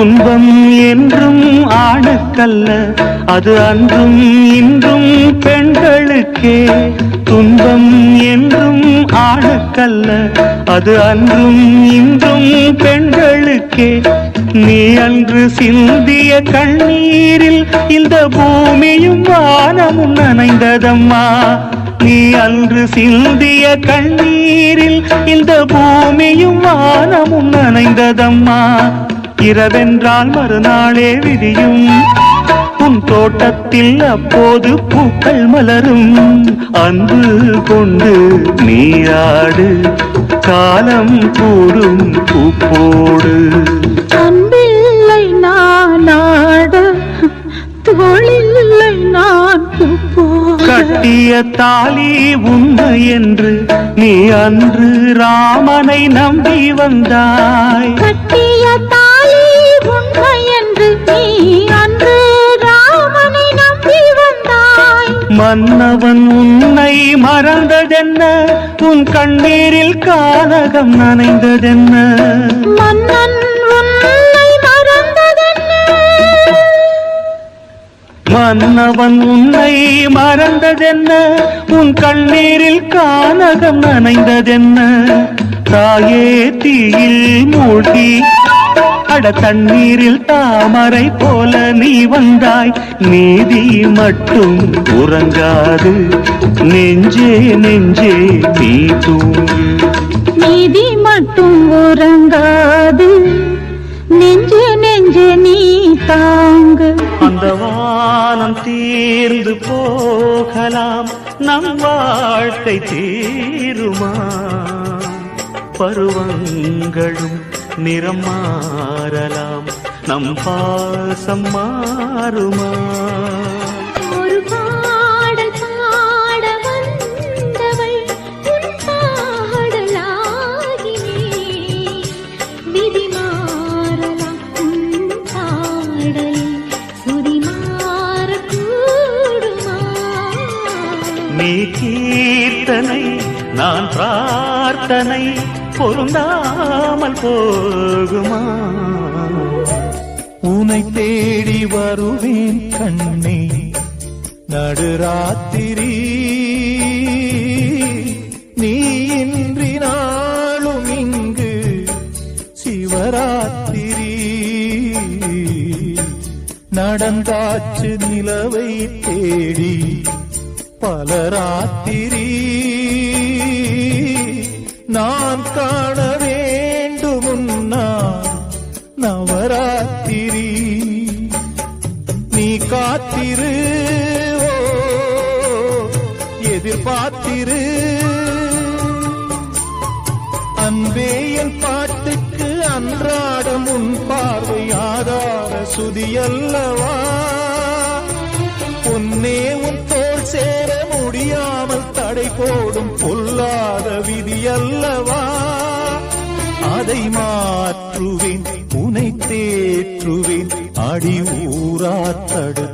துன்பம் என்றும் ஆணுக்கல்ல, அது அன்றும் இன்றும் பெண்களுக்கே. துன்பம் என்றும் ஆணுக்கல்ல, அது அன்றும் இன்றும் பெண்களுக்கே. நீ அன்று சிந்திய கண்ணீரில் இந்த பூமியும் வானமும் நனைந்ததம்மா. நீ அன்று சிந்திய கண்ணீரில் இந்த பூமியும் வானமும் நனைந்ததம்மா. இரவென்றால் மறுநாளே விடியும், உன் தோட்டத்தில் அப்போது பூக்கள் மலரும். அன்பு கொண்டு நீராடு, காலம் கூடும் பூப்போடு. அன்பில்லை நான் ஆட, தோளில்லை நான் பூப்போடு. கட்டிய தாலி உண்மை என்று நீ அன்று ராமனை நம்பி வந்தாய். கட்டிய தாலி உண்மை என்று நீ அன்று ராமனை நம்பி வந்தாய். மன்னவன் உன்னை மறந்ததென்ன, உன் கண்ணீரில் கானகம் நனைந்ததென்ன. மன்னன் உன்னை மறந்ததென்ன, மன்னவன் உன்னை மறந்ததென்ன, உன் கண்ணீரில் கானகம் நனைந்ததென்ன. தாயே தீயில் மூழ்கி அட தண்ணீரில் தாமரை போல நீ வந்தாய். நீதி மட்டும் உறங்காது, நெஞ்சே நெஞ்சே நீ தூங்கு. நீதி மட்டும் உறங்காது, நெஞ்சே நெஞ்சே நீ தாங்கு. அந்த வானம் தீர்ந்து போகலாம், நம் வாழ்க்கை தீருமா? பருவங்களும் நிறம் மாறலாம், நம் பாசம் மாறுமா? ஒரு பாடல் பாட வந்தவள் உன் பாடலாகினே. விதி மாறலாம் உன் பாடலில், சுதி மாறக்கூடுமா? நீ கீர்த்தனை நான் பிரார்த்தனை, பொருந்தாமல் போகுமா? உனை தேடி வருவேன் கண்ணே நடுராத்திரி. நீ இன்றி நாளும் இங்கு சிவராத்திரி. நடந்தாச்சு நிலவை தேடி பல ராத்திரி. நான் காண வேண்டுமுன்னா நவராத்திரி. நீ காத்திரு, எதிர்பார்த்திரு. அன்பே என் பாட்டுக்கு அன்றாடம் உன் பார்வை ஆதார சுதியல்லவா? பொன்னே உன் தோள் சேர முடியாமல் தடை போடும் பொல்லாத விதியல்லவா? அதை மாற்றுவேன், உனை தேற்றுவேன், அடி ஊராத்தடு